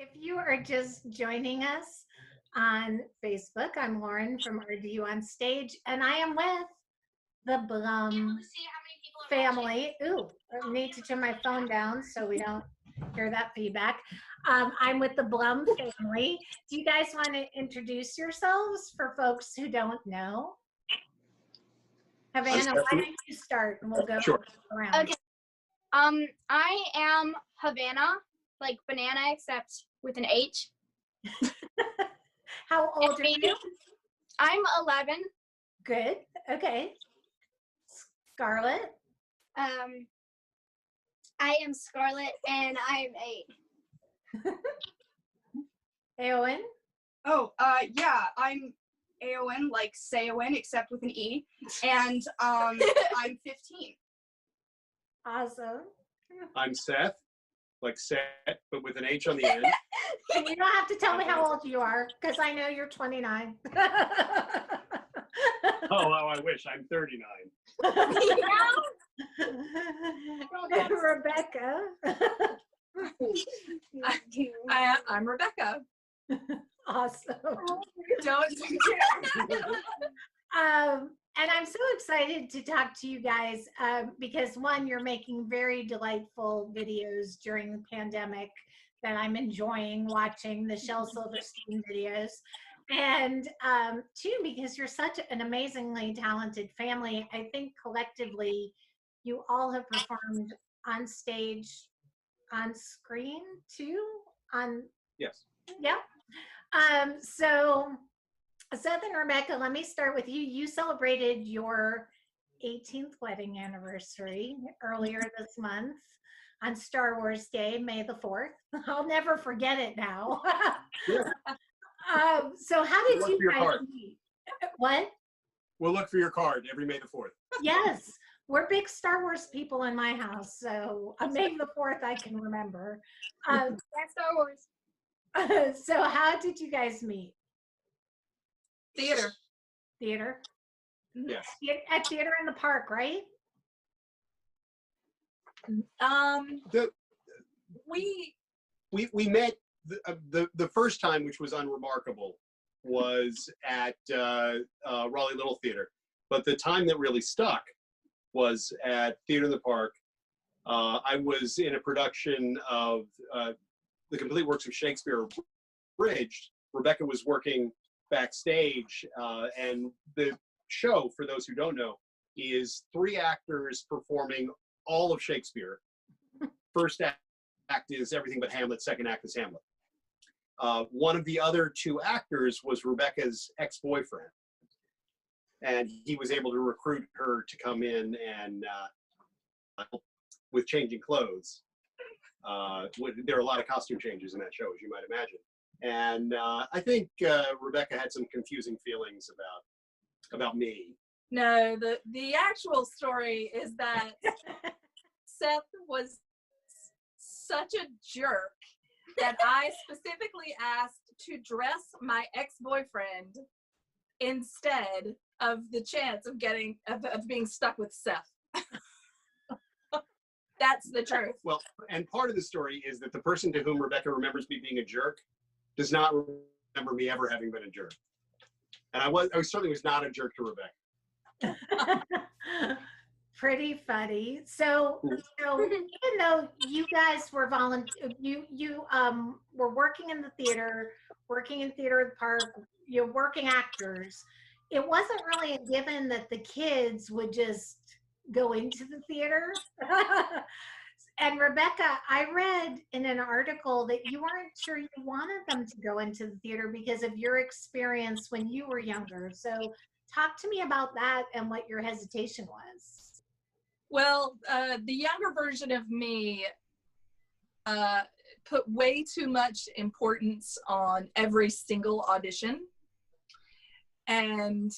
If you are just joining us on Facebook, I'm Lauren from RDU on Stage, and I am with the Blum family. Ooh, I need to turn my phone down so we don't hear that feedback. I'm with the Blum family. Do you guys want to introduce yourselves for folks who don't know? Havana, why don't you start and we'll go around. Okay. I am Havana, like banana, except with an H. How old are you? I'm 11. Good. Okay. Scarlett? I am Scarlett, and I'm 8. Aowen? Oh, yeah, I'm Aowen, like Saowen, except with an E, and I'm 15. Awesome. I'm Seth, like Seth, but with an H on the end. You don't have to tell me how old you are, because I know you're 29. Oh, I wish. I'm 39. Rebecca. I'm Rebecca. Awesome. Don't. And I'm so excited to talk to you guys because one, you're making very delightful videos during the pandemic that I'm enjoying watching, the Shel Silverstein videos. And two, because you're such an amazingly talented family. I think collectively you all have performed on stage, on screen too? Yes. Yeah. So Seth and Rebecca, let me start with you. You celebrated your 18th wedding anniversary earlier this month on Star Wars Day, May the 4th. I'll never forget it now. Yeah. So how did you guys meet? What? We'll look for your card every May the 4th. Yes, we're big Star Wars people in my house, so May the 4th I can remember. That's Star Wars. So how did you guys meet? Theater. Theater? Yes. At Theater in the Park, right? We met the first time, which was unremarkable, was at Raleigh Little Theater. But the time that really stuck was at Theater in the Park. I was in a production of The Complete Works of Shakespeare Abridged. Rebecca was working backstage, and the show, for those who don't know, is 3 actors performing all of Shakespeare. First act is everything but Hamlet, second act is Hamlet. One of the other 2 actors was Rebecca's ex-boyfriend, and he was able to recruit her to come in and with changing clothes. There are a lot of costume changes in that show, as you might imagine. And I think Rebecca had some confusing feelings about me. No, the actual story is that Seth was such a jerk that I specifically asked to dress my ex-boyfriend instead of the chance of being stuck with Seth. That's the truth. Well, and part of the story is that the person to whom Rebecca remembers me being a jerk does not remember me ever having been a jerk. And I certainly was not a jerk to Rebecca. Pretty funny. So even though you guys were you were working in the theater, working in Theater at the Park, you're working actors, it wasn't really a given that the kids would just go into the theater. And Rebecca, I read in an article that you weren't sure you wanted them to go into the theater because of your experience when you were younger. So talk to me about that and what your hesitation was. Well, the younger version of me put way too much importance on every single audition. And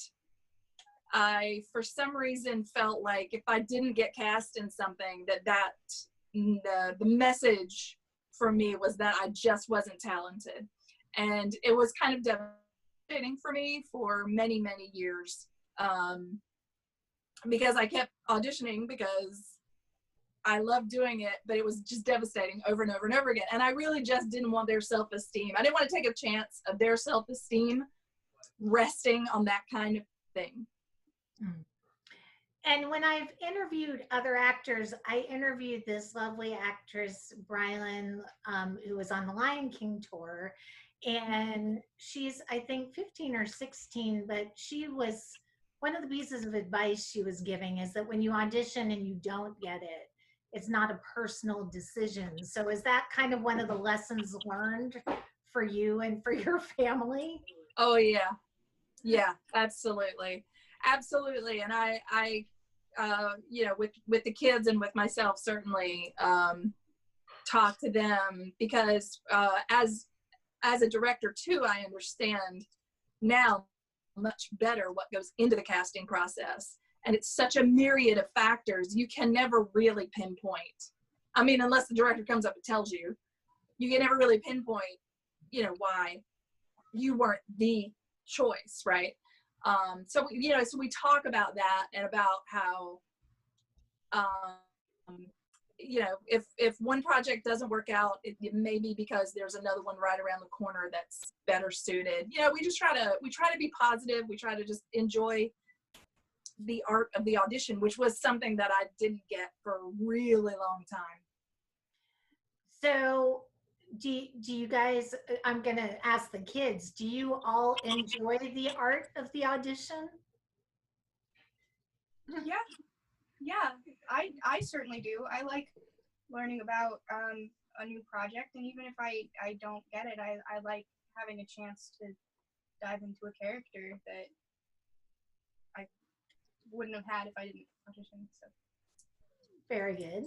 I, for some reason, felt like if I didn't get cast in something, the message for me was that I just wasn't talented. And it was kind of devastating for me for many, many years. Because I kept auditioning because I loved doing it, but it was just devastating over and over and over again. And I really just didn't want their self-esteem. I didn't want to take a chance of their self-esteem resting on that kind of thing. And when I've interviewed other actors, I interviewed this lovely actress, Brylan, who was on the Lion King tour. And she's, I think, 15 or 16, but she was, one of the pieces of advice she was giving is that when you audition and you don't get it, it's not a personal decision. So is that kind of one of the lessons learned for you and for your family? Oh yeah. Yeah, absolutely. Absolutely. And I you know, with the kids and with myself, certainly talk to them, because as a director too, I understand now much better what goes into the casting process. And it's such a myriad of factors. You can never really pinpoint. I mean, unless the director comes up and tells you, you can never really pinpoint, you know, why you weren't the choice, right? So, you know, so we talk about that and about how, you know, if one project doesn't work out, it may be because there's another one right around the corner that's better suited. You know, we try to be positive. We try to just enjoy the art of the audition, which was something that I didn't get for a really long time. So do you guys, I'm going to ask the kids, do you all enjoy the art of the audition? Yeah, I certainly do. I like learning about a new project, and even if I don't get it, I like having a chance to dive into a character that I wouldn't have had if I didn't audition. So Very good.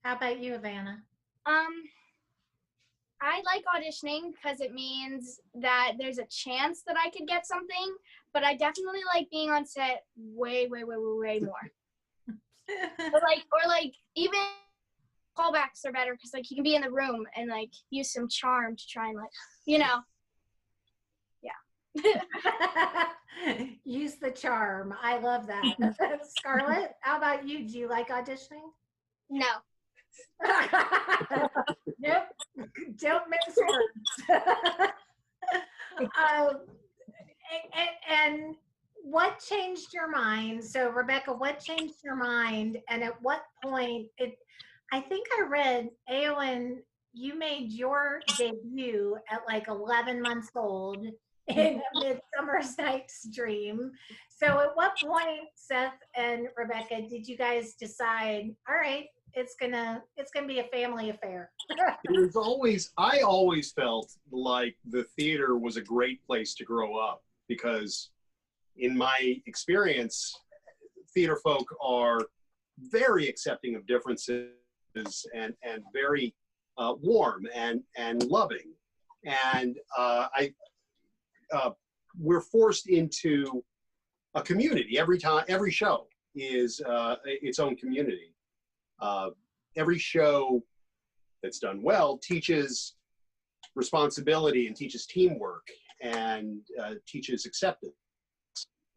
How about you, Havana? I like auditioning because it means that there's a chance that I could get something, but I definitely like being on set way more. or even callbacks are better because like you can be in the room and like use some charm to try and like, you know. Yeah. Use the charm. I love that. Scarlett, how about you? Do you like auditioning? No. Nope. Don't mix words. And what changed your mind? So Rebecca, what changed your mind? And at what point I think I read, Eowyn, you made your debut at like 11 months old in A Midsummer's Night's Dream. So at what point, Seth and Rebecca, did you guys decide, all right, it's gonna be a family affair? I always felt like the theater was a great place to grow up, because in my experience, theater folk are very accepting of differences and very warm and loving. And we're forced into a community every time. Every show is its own community. Every show that's done well teaches responsibility and teaches teamwork and teaches acceptance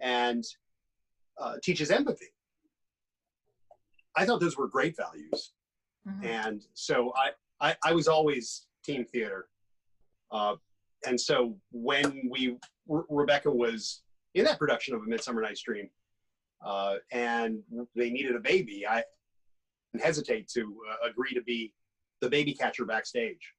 and teaches empathy. I thought those were great values. Mm-hmm. And so I was always team theater. And so when Rebecca was in that production of A Midsummer Night's Dream, and they needed a baby, I didn't hesitate to agree to be the baby catcher backstage.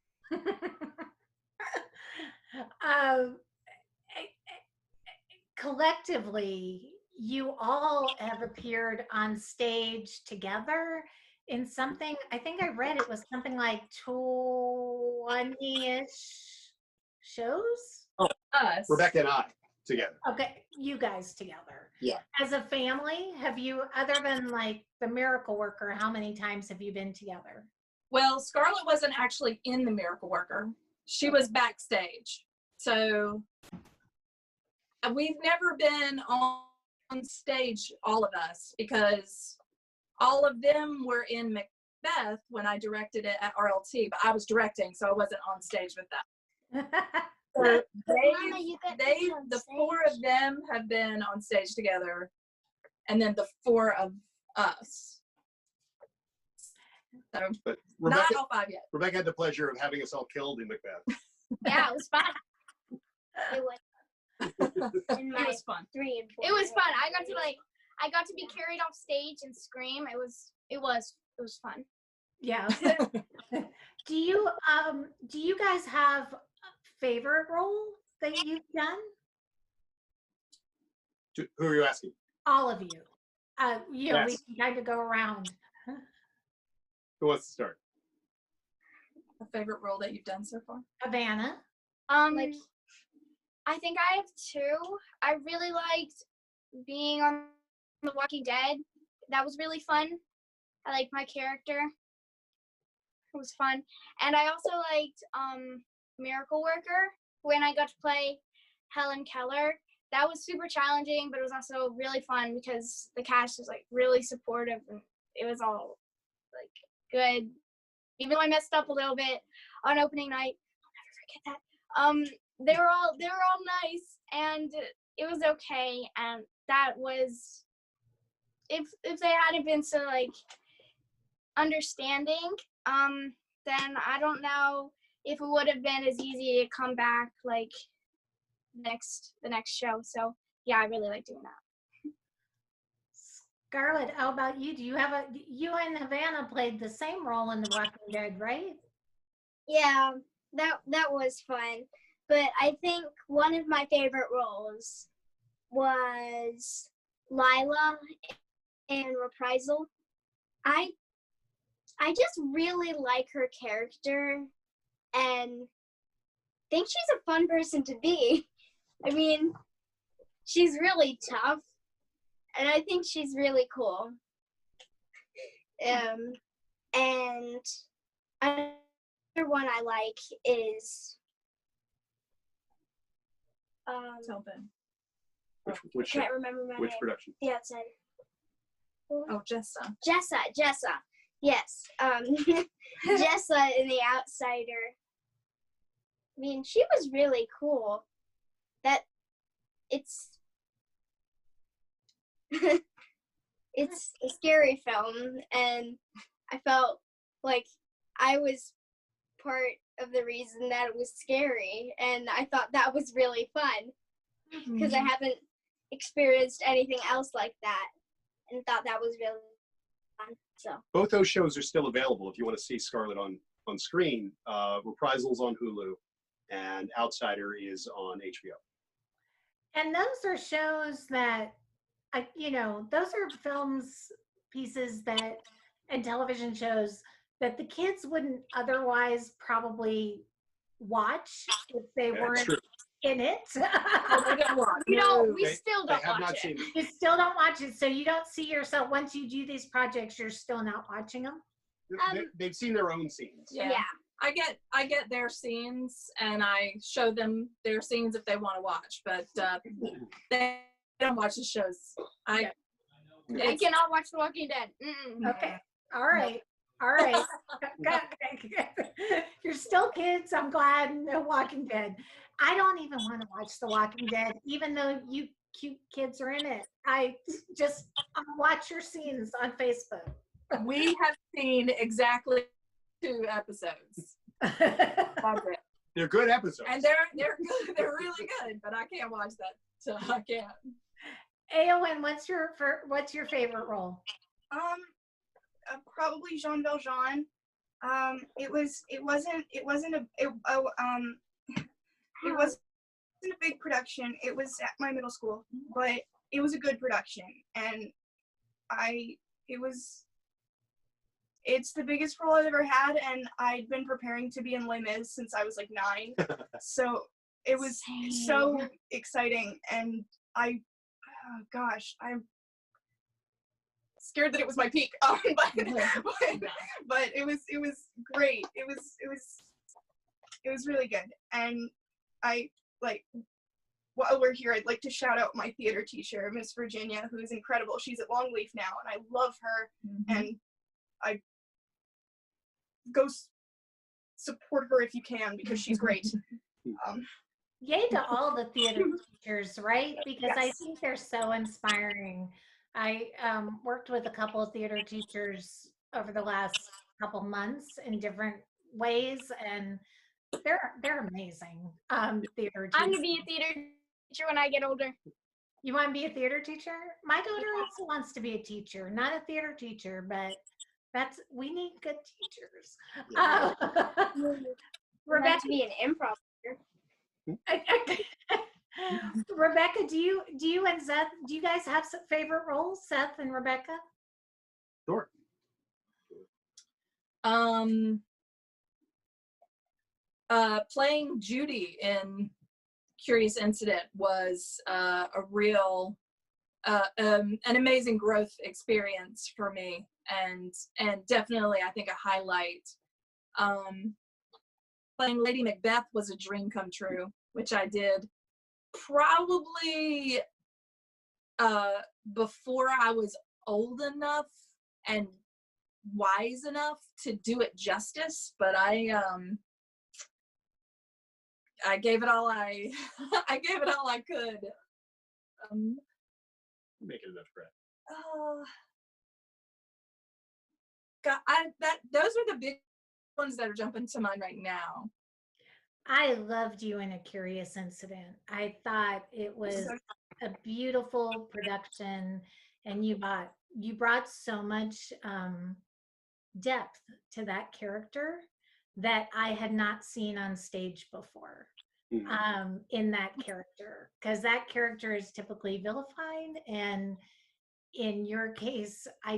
Collectively, you all have appeared on stage together in something, I think I read it was something like 20-ish shows? Oh, us. Rebecca and I together. Okay, you guys together. Yeah. As a family, have you, other than like The Miracle Worker, how many times have you been together? Well, Scarlett wasn't actually in The Miracle Worker. She was backstage. So we've never been on stage, all of us, because all of them were in Macbeth when I directed it at RLT, but I was directing, so I wasn't on stage with them. So the four of them have been on stage together, and then the four of us. So But not Rebecca, all 5 yet. Rebecca had the pleasure of having us all killed in Macbeth. Yeah, it was fun. It was in It my was fun. 3 and 4. It was fun. I got to be carried off stage and scream. It was fun. Yeah. Do you guys have a favorite role that you've done? Who are you asking? All of you. We Yes. can kind of go around. Who wants to start? A favorite role that you've done so far? Havana. I think I have 2. I really liked being on The Walking Dead. That was really fun. I liked my character. It was fun. And I also liked Miracle Worker when I got to play Helen Keller. That was super challenging, but it was also really fun because the cast was like really supportive and it was all like good. Even though I messed up a little bit on opening night, I'll never forget that. They were all nice and it was okay. And that was if they hadn't been so like understanding, then I don't know if it would have been as easy to come back like the next show. So yeah, I really like doing that. Scarlett, how about you? Do you have you and Havana played the same role in The Walking Dead, right? Yeah, that was fun. But I think one of my favorite roles was Lila in Reprisal. I just really like her character and think she's a fun person to be. I mean, she's really tough and I think she's really cool. And another one I like is Tell Ben. Which can't remember my which name. production? Yeah, it's in Oh, Jessa. Jessa. Yes. Jessa in The Outsider. I mean, she was really cool. That it's it's a scary film and I felt like I was part of the reason that it was scary and I thought that was really fun because I haven't experienced anything else like that and thought that was really fun. So Both those shows are still available if you want to see Scarlett on screen. Reprisals on Hulu, and Outsider is on HBO. And those are shows that, those are films, pieces that, and television shows that the kids wouldn't otherwise probably watch if they That's weren't true. in it. They don't watch. we They- still They don't have watch not it. seen it. You still don't watch it, so you don't see yourself, once you do these projects, you're still not watching them? They've seen their own scenes. Yeah. I get their scenes and I show them their scenes if they want to watch, but they don't watch the shows. I cannot watch The Walking Dead. Mm-mm. Okay. All right. All right. You're still kids. I'm glad. No Walking Dead. I don't even want to watch The Walking Dead, even though you cute kids are in it. I'll watch your scenes on Facebook. We have seen exactly 2 episodes. That's it. They're good episodes. And they're good. They're really good, but I can't watch that, so I can't. Aowen, what's your favorite role? Probably Jean Valjean. It wasn't a big production. It was at my middle school, but it was a good production, and it's the biggest role I've ever had, and I'd been preparing to be in Les Mis since I was like 9, so it was so exciting, and I'm scared that it was my peak, but it was great. It was really good, and while we're here, I'd like to shout out my theater teacher, Miss Virginia, who's incredible. She's at Longleaf now, and I love her, and I go support her if you can because she's great. Yay to all the theater teachers, right? Because I Yes. think they're so inspiring. I worked with a couple of theater teachers over the last couple months in different ways, and they're amazing. Theater I'm teachers. gonna be a theater teacher when I get older. You want to be a theater teacher? My daughter also wants to be a teacher, not a theater teacher, but we need good teachers. Yeah. I'd like Rebecca, to be an improv teacher. Rebecca, do you and Seth, do you guys have some favorite roles, Seth and Rebecca? Sure. Playing Judy in Curious Incident was a real an amazing growth experience for me, and definitely I think a highlight. Playing Lady Macbeth was a dream come true, which I did probably before I was old enough and wise enough to do it justice, but I gave it all I gave it all I could. Making enough bread. God, those are the big ones that are jumping to mind right now. I loved you in A Curious Incident. I thought it was a beautiful production, and you brought so much depth to that character that I had not seen on stage before. In that character, because that character is typically vilified, and in your case, I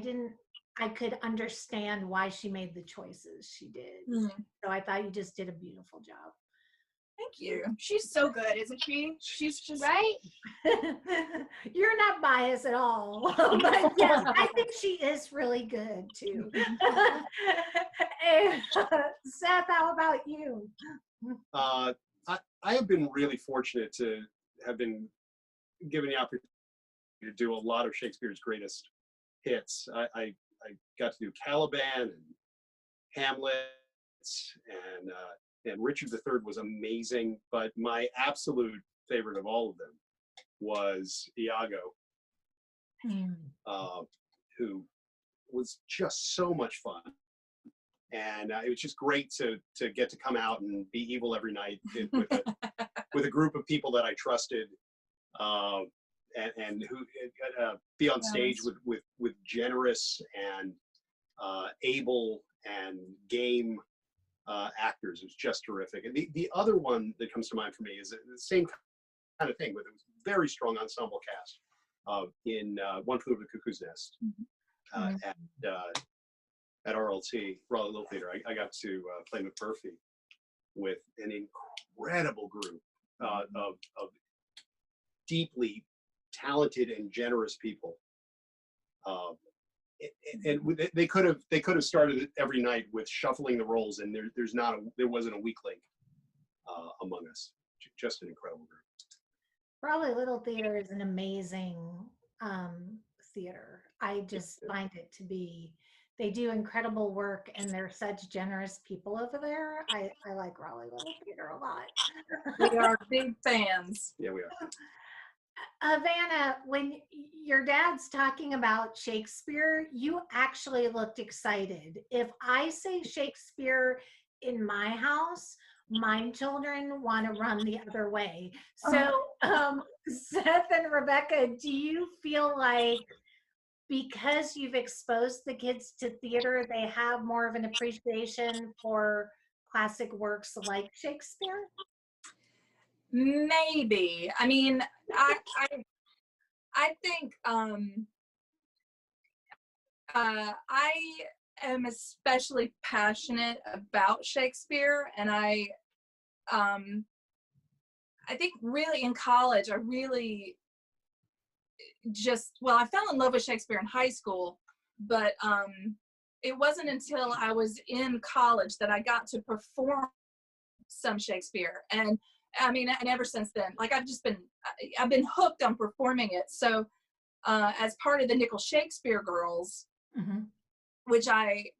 could understand why she made the choices she did. So I thought you just did a beautiful job. Thank you. She's so good, isn't she? She's just Right? You're not biased at all. But yes, I think she is really good too. And, Seth, how about you? I have been really fortunate to have been given the opportunity to do a lot of Shakespeare's greatest hits. I got to do Caliban and Hamlet, and Richard III was amazing, but my absolute favorite of all of them was Iago, who was just so much fun. And it was just great to get to come out and be evil every night with a group of people that I trusted, and who be on stage with generous and able and game actors. It was just terrific. And the other one that comes to mind for me is the same kind of thing, with a very strong ensemble cast in One Flew Over the Cuckoo's Nest at RLT, Raleigh Little Theater. I got to play McMurphy with an incredible group of deeply talented and generous people. And they could have started every night with shuffling the roles, and there wasn't a weak link among us. Just an incredible group. Raleigh Little Theater is an amazing theater. I just find it to be, they do incredible work, and they're such generous people over there. I like Raleigh Little Theater a lot. We are big fans. Yeah, we are. Havana, when your dad's talking about Shakespeare, you actually looked excited. If I say Shakespeare in my house, my children want to run the other way. So, Seth and Rebecca, do you feel like because you've exposed the kids to theater, they have more of an appreciation for classic works like Shakespeare? Maybe. I mean, I think I am especially passionate about Shakespeare, and I think really in college, I really I fell in love with Shakespeare in high school, but it wasn't until I was in college that I got to perform some Shakespeare. And I mean, and ever since then, like I've been hooked on performing it. So as part of the Nickel Shakespeare Girls, which I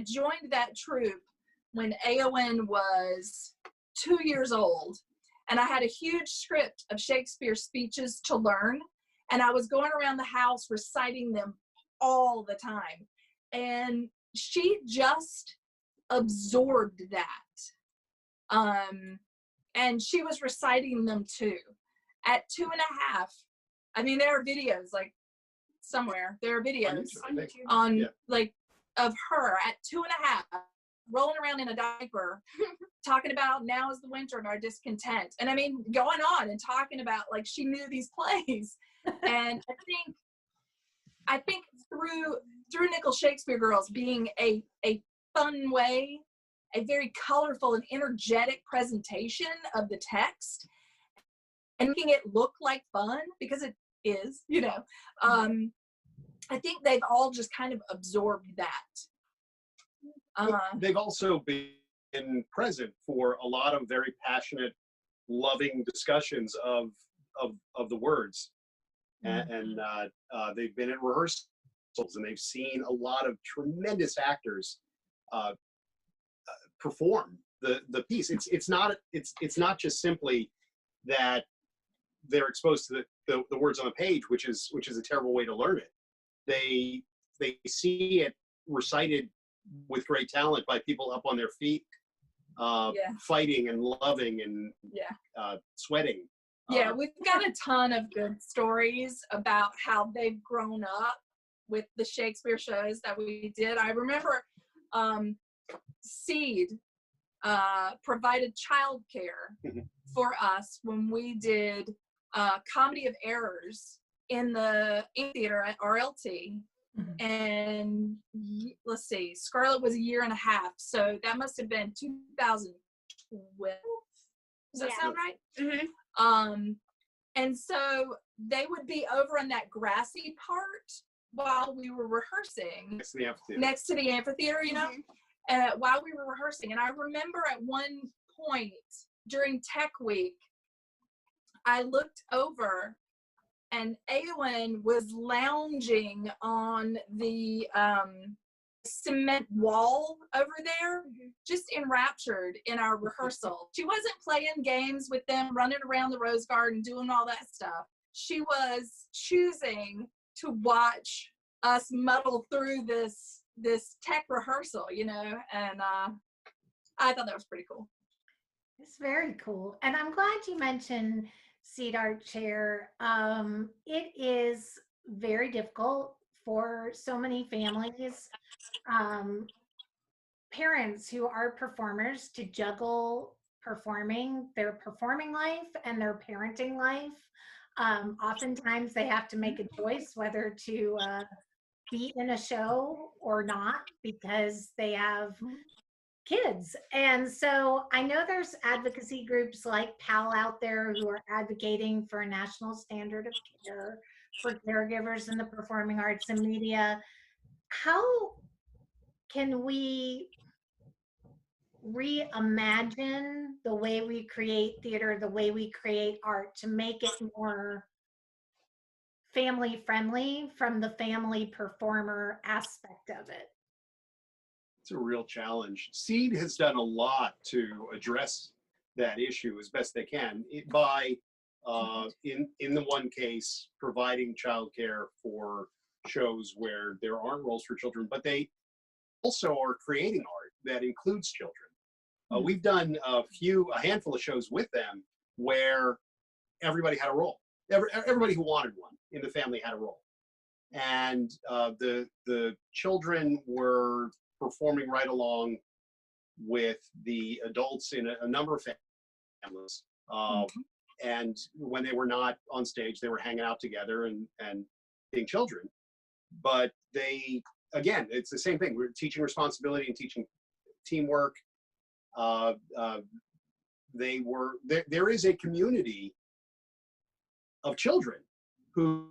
joined that troupe when Aowen was 2 years old, and I had a huge script of Shakespeare speeches to learn, and I was going around the house reciting them all the time. And she just absorbed that. And she was reciting them too. At 2.5, I mean, there are videos, like somewhere, there are videos on like of her at 2.5 rolling around in a diaper talking about now is the winter and our discontent, and I mean going on and talking about like she knew these plays. And I think through Nickel Shakespeare Girls being a fun way, a very colorful and energetic presentation of the text and making it look like fun, because it is, you know, I think they've all just kind of absorbed that. They've also been present for a lot of very passionate, loving discussions of the words, and they've been at rehearsals and they've seen a lot of tremendous actors perform the piece. It's not just simply that they're exposed to the words on the page, which is a terrible way to learn it. They see it recited with great talent by people up on their feet, fighting and loving and sweating. Yeah, we've got a ton of good stories about how they've grown up with the Shakespeare shows that we did. I remember Seed provided childcare for us when we did Comedy of Errors in the theater at RLT. And let's see, Scarlett was 1.5 years, so that must have been 2012. Does that sound right? And so they would be over on that grassy part while we were rehearsing next to the amphitheater, you know, while we were rehearsing. And I remember at one point during Tech Week, I looked over and Awen was lounging on the cement wall over there, just enraptured in our rehearsal. She wasn't playing games with them, running around the Rose Garden, doing all that stuff. She was choosing to watch us muddle through this tech rehearsal, you know, and I thought that was pretty cool. It's very cool. And I'm glad you mentioned Seat Art Chair. It is very difficult for so many families, parents who are performers, to juggle their performing life and their parenting life. Oftentimes they have to make a choice whether to be in a show or not because they have kids. And so I know there's advocacy groups like PAL out there who are advocating for a national standard of care for caregivers in the performing arts and media. How can we reimagine the way we create theater, the way we create art, to make it more family friendly from the family performer aspect of it? It's a real challenge. Seed has done a lot to address that issue as best they can by, in the one case, providing childcare for shows where there aren't roles for children, but they also are creating art that includes children. We've done a handful of shows with them where everybody had a role. Everybody who wanted one in the family had a role, and the children were performing right along with the adults in a number of families. And when they were not on stage, they were hanging out together and being children. But again, it's the same thing. We're teaching responsibility and teaching teamwork. There is a community of children who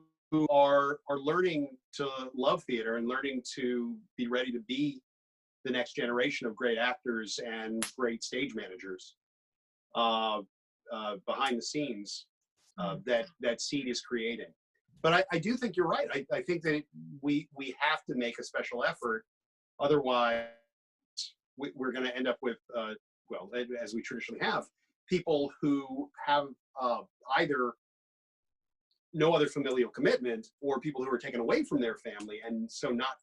are learning to love theater and learning to be ready to be the next generation of great actors and great stage managers behind the scenes that Seed is creating. But I do think you're right. I think that we have to make a special effort. Otherwise, we're going to end up with, well, as we traditionally have, people who have either no other familial commitment or people who are taken away from their family, and so not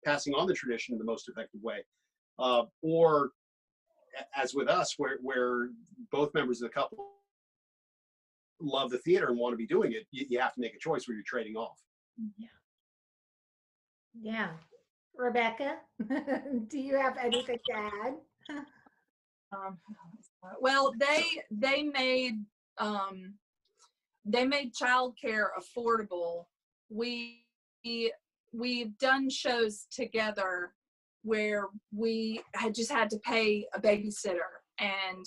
passing on the tradition in the most effective way. or as with us, where both members of the couple love the theater and want to be doing it, you have to make a choice where you're trading off. Yeah. Rebecca, do you have anything to add? Well, they made childcare affordable. We've done shows together where we had just had to pay a babysitter, and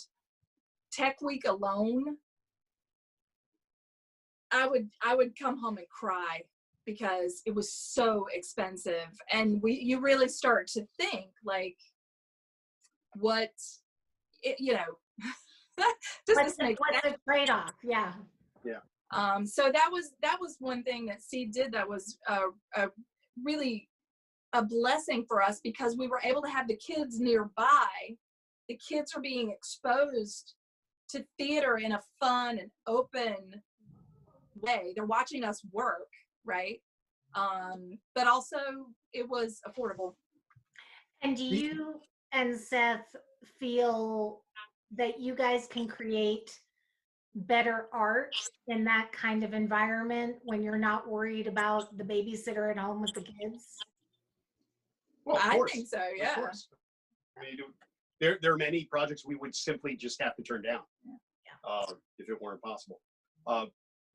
Tech Week alone, I would come home and cry because it was so expensive. And you really start to think like, what, you know, does this make sense? What's the trade-off? Yeah. So that was one thing that Steve did that was really a blessing for us, because we were able to have the kids nearby. The kids are being exposed to theater in a fun and open way. They're watching us work, right? But also it was affordable. And do you and Seth feel that you guys can create better art in that kind of environment when you're not worried about the babysitter at home with the kids? Well, I think so, yeah. Of course. I mean, there are many projects we would simply just have to turn down if it weren't possible.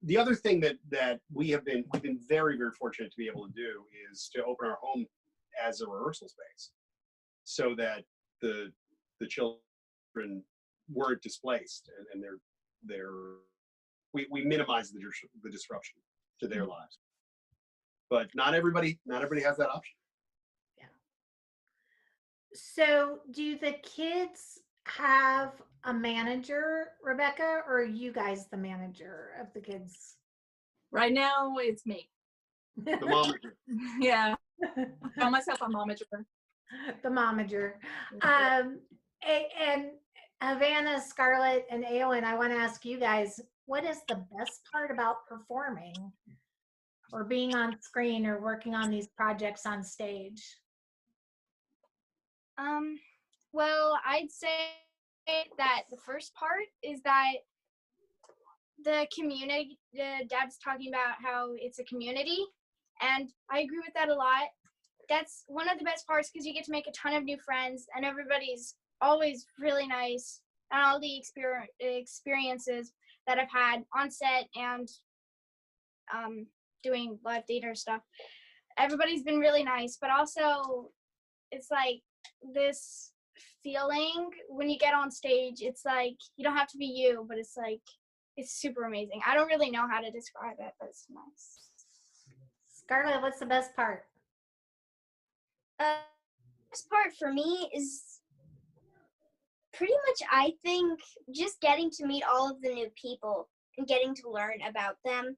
The other thing that we've been very, very fortunate to be able to do is to open our home as a rehearsal space, so that the children weren't displaced, and we minimize the disruption to their lives. But not everybody has that option. So do the kids have a manager, Rebecca, or are you guys the manager of the kids? Right now it's me. The momager. Yeah. I call myself a momager. The momager. And Havana, Scarlett, and Aowen, I want to ask you guys, what is the best part about performing or being on screen or working on these projects on stage? Well, I'd say that the first part is that the community, Dad's talking about how it's a community, and I agree with that a lot. That's one of the best parts, because you get to make a ton of new friends, and everybody's always really nice, and all the experiences that I've had on set and doing live theater stuff, everybody's been really nice. But also it's like this feeling when you get on stage, it's like you don't have to be you, but it's like it's super amazing. I don't really know how to describe it, but it's nice. Scarlett, what's the best part? Best part for me is pretty much, I think, just getting to meet all of the new people and getting to learn about them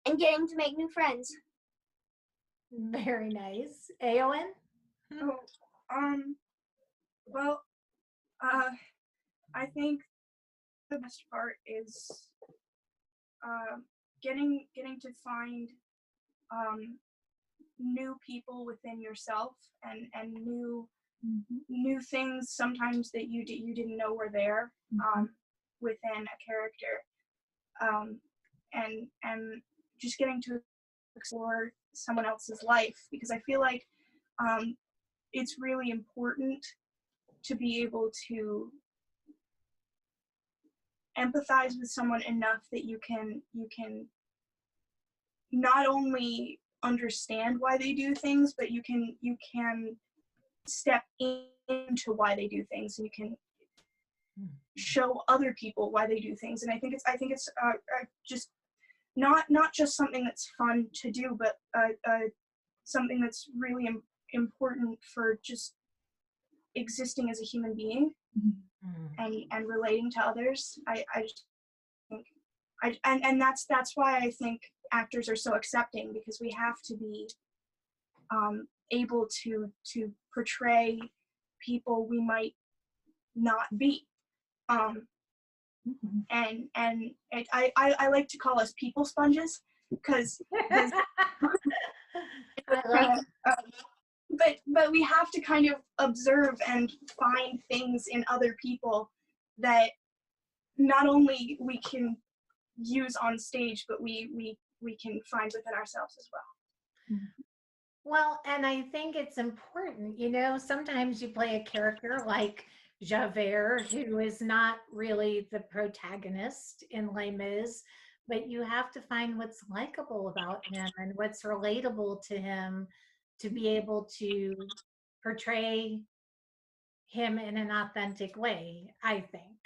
and getting to make new friends. Very nice. Aowen? Well, I think the best part is getting to find new people within yourself, and new things sometimes that you didn't know were there within a character, and just getting to explore someone else's life, because I feel like it's really important to be able to empathize with someone enough that you can not only understand why they do things, but you can step into why they do things, and you can show other people why they do things. And I think it's just not just something that's fun to do, but something that's really important for just existing as a human being and relating to others. I just think and that's why I think actors are so accepting, because we have to be able to portray people we might not be. And I like to call us people sponges, because but we have to kind of observe and find things in other people that not only we can use on stage, but we can find within ourselves as well. Well, and I think it's important, sometimes you play a character like Javert, who is not really the protagonist in Les Mis, but you have to find what's likable about him and what's relatable to him to be able to portray him in an authentic way, I think.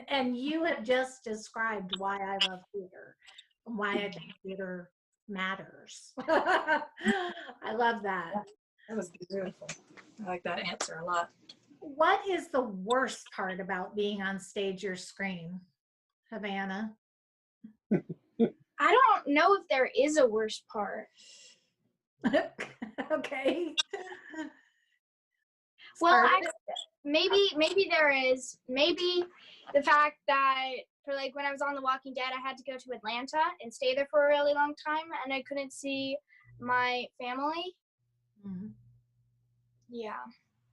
And you have just described why I love theater, why I think theater matters. I love that. That was beautiful. I like that answer a lot. What is the worst part about being on stage or screen, Havana? I don't know if there is a worst part. Okay. Well, Scarlett? maybe there is. Maybe the fact that for like when I was on The Walking Dead, I had to go to Atlanta and stay there for a really long time, and I couldn't see my family. Mhm. Yeah.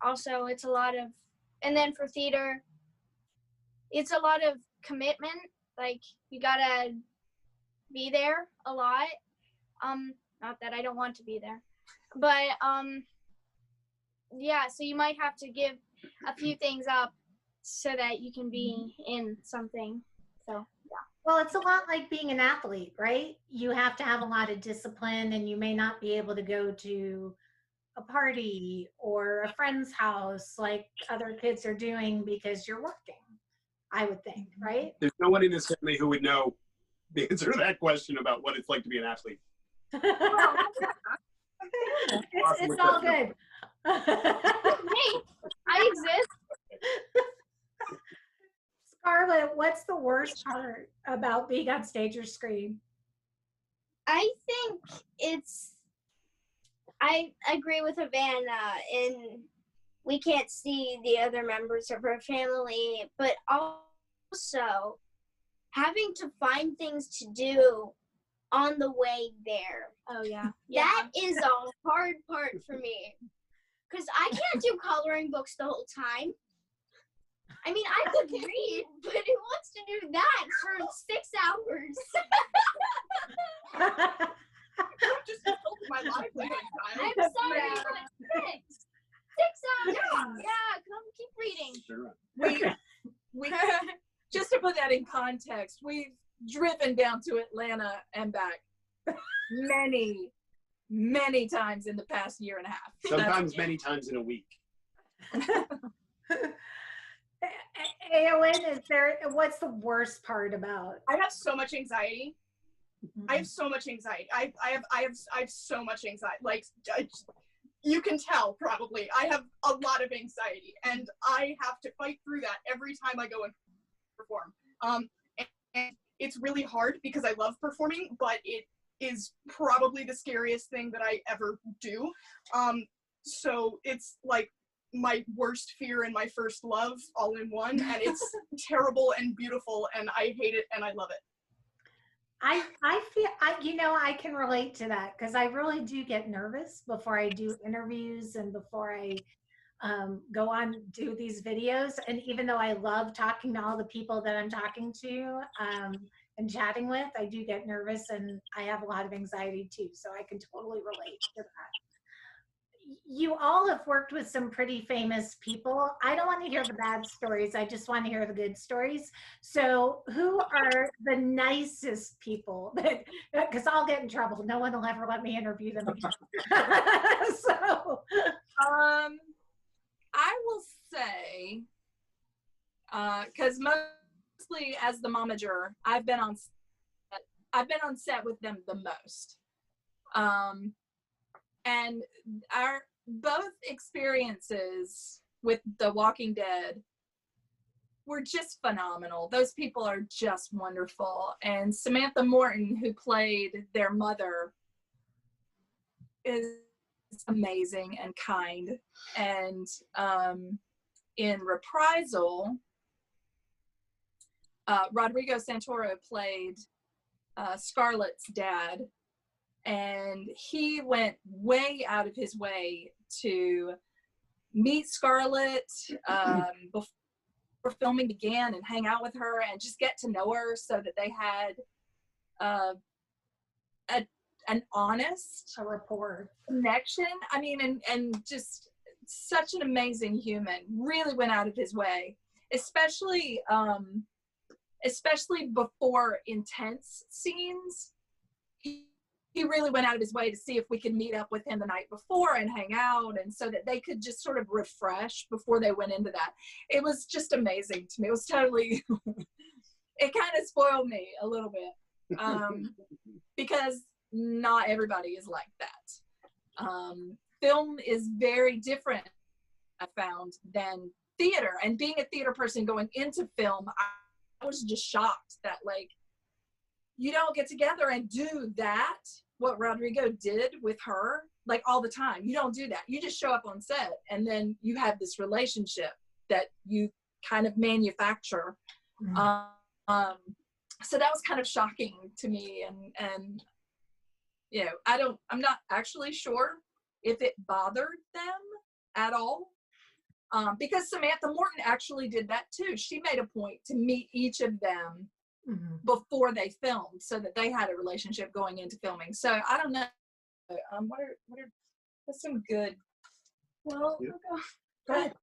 Also, it's a lot of, and then for theater, it's a lot of commitment. Like you gotta be there a lot. Not that I don't want to be there, but yeah. So you might have to give a few things up so that you can be in something. So yeah. Well, it's a lot like being an athlete, right? You have to have a lot of discipline, and you may not be able to go to a party or a friend's house like other kids are doing because you're working, I would think, right? There's no one in this family who would know the answer to that question about what it's like to be an athlete. It's all good. Hey, I exist. Scarlett, what's the worst part about being on stage or screen? I think I agree with Havana in we can't see the other members of her family, but also having to find things to do on the way there. Oh yeah. That is a hard part for me. Because I can't do coloring books the whole time. I mean, I could read, but who wants to do that for 6 hours? Just told my livelihood, child. I'm sorry, but 6 hours. Yeah, come keep reading. Sure. We just to put that in context, we've driven down to Atlanta and back many times in the past year and a half. Sometimes many times in a week. Aowen, what's the worst part about? I have so much anxiety. I have so much anxiety. I have so much anxiety. Like you can tell probably. I have a lot of anxiety, and I have to fight through that every time I go and perform. And it's really hard because I love performing, but it is probably the scariest thing that I ever do. So it's like my worst fear and my first love all in one, and it's terrible and beautiful, and I hate it and I love it. I feel I can relate to that because I really do get nervous before I do interviews and before I go on do these videos. And even though I love talking to all the people that I'm talking to and chatting with, I do get nervous and I have a lot of anxiety too. So I can totally relate to that. You all have worked with some pretty famous people. I don't want to hear the bad stories. I just want to hear the good stories. So who are the nicest people that, because I'll get in trouble. No one will ever let me interview them again. So, I will say, because mostly as the momager, I've been on set with them the most. And our both experiences with The Walking Dead were just phenomenal. Those people are just wonderful. And Samantha Morton, who played their mother, is amazing and kind. And in Reprisal, Rodrigo Santoro played Scarlett's dad. And he went way out of his way to meet Scarlett before filming began and hang out with her and just get to know her, so that they had an honest rapport connection. I mean, and just such an amazing human. Really went out of his way, especially before intense scenes. He really went out of his way to see if we could meet up with him the night before and hang out, and so that they could just sort of refresh before they went into that. It was just amazing to me. It was totally, it kind of spoiled me a little bit, because not everybody is like that. Film is very different, I found, than theater. And being a theater person going into film, I was just shocked that, like, you don't get together and do that, what Rodrigo did with her, like, all the time. You don't do that. You just show up on set, and then you have this relationship that you kind of manufacture. Mm-hmm. So that was kind of shocking to me, and you know, I'm not actually sure if it bothered them at all, because Samantha Morton actually did that too. She made a point to meet each of them mm-hmm. before they filmed, so that they had a relationship going into filming. So I don't know. What's some good? Well, go ahead.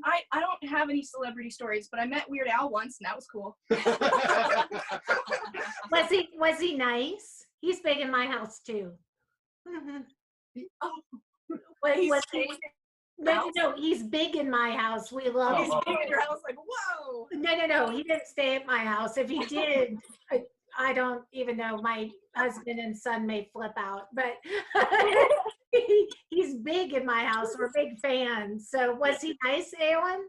I don't have any celebrity stories, but I met Weird Al once, and that was cool. Was he nice? He's big in my house too. Oh, no, he's big in my house. We love him. He's big in your house, like, whoa. No. He didn't stay at my house. If he did, I don't even know. My husband and son may flip out, but he's big in my house. We're big fans. So was he nice, Alan?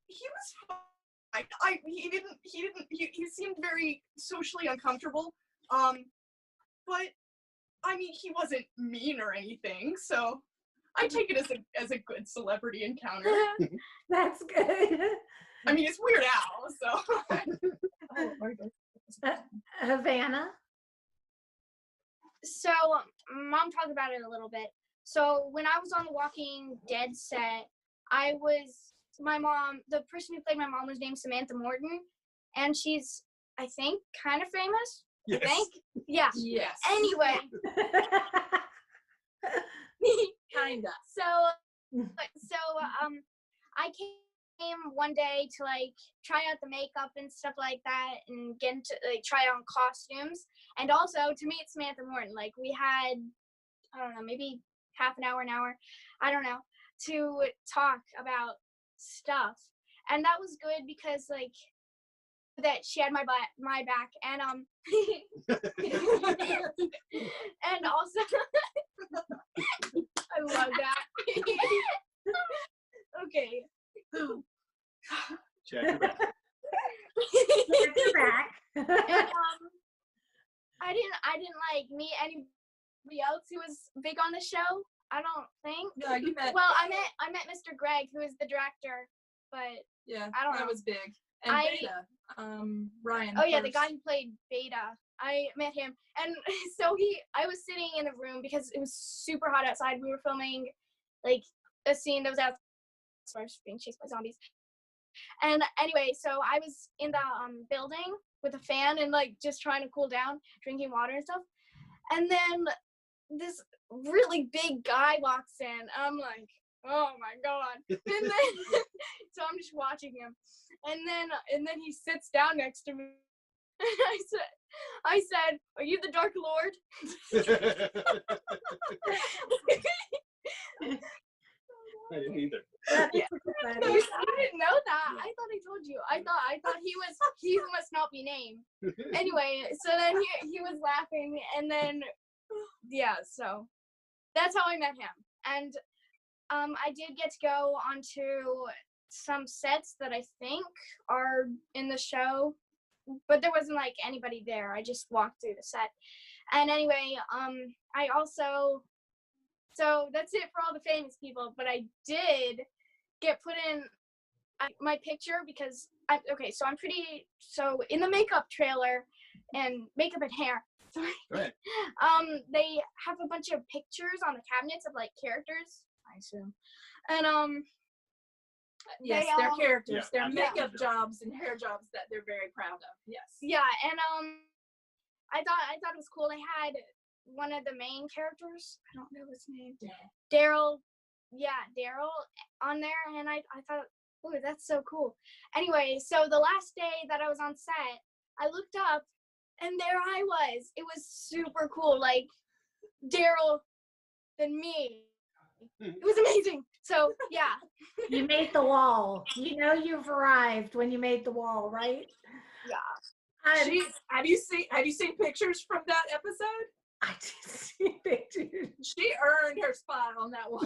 He was fine. He seemed very socially uncomfortable. But I mean, he wasn't mean or anything, so I take it as a good celebrity encounter. That's good. I mean, it's Weird Al, so. Havana? So, Mom talked about it a little bit. So, when I was on the Walking Dead set, the person who played my mom was named Samantha Morton, and she's, I think, kind of famous. Yes. I think? Yeah. Yes. Anyway. Kinda. So, I came one day to, like, try out the makeup and stuff like that, and get into, like, try on costumes, and also to meet Samantha Morton. Like, we had, I don't know, maybe half an hour, I don't know, to talk about stuff, and that was good because, like, that she had my back, and and also I love that. Okay. Check your back. Check your back. And, I didn't like meet anybody else who was big on the show. I don't think. No, you met. Well, I met Mr. Greg, who is the director, but yeah, I don't know. That was big. And Beta, Ryan. Oh yeah, the guy who played Beta. I met him, and so I was sitting in the room because it was super hot outside. We were filming, like, a scene that was outside, I was being chased by zombies. And anyway, so I was in the building with a fan and, like, just trying to cool down, drinking water and stuff. And then this really big guy walks in. And I'm like, oh my God. And then, so I'm just watching him. And then he sits down next to me. And I said, are you the Dark Lord? I didn't either. Yeah. You didn't know that. I thought I told you. I thought he must not be named. Anyway, so then he was laughing, and then yeah, so that's how I met him. And I did get to go onto some sets that I think are in the show, but there wasn't, like, anybody there. I just walked through the set. And anyway, I also, so that's it for all the famous people, but I did get put in my picture because so in the makeup trailer and makeup and hair, sorry. Go ahead. They have a bunch of pictures on the cabinets of like characters, I assume, and Yes, they they're all- characters. Yeah, They're absolutely. makeup jobs and hair jobs that they're very proud of. Yes. yeah, and I thought it was cool. They had one of the main characters. I don't know his name. Daryl. Yeah, Daryl on there, and I thought, oh, that's so cool. Anyway, so the last day that I was on set, I looked up, and there I was. It was super cool, like Daryl than me. It was amazing. So yeah, You made the wall. You know you've arrived when you made the wall, right? yeah. Have you seen pictures from that episode? I did see pictures. She earned her spot on that wall.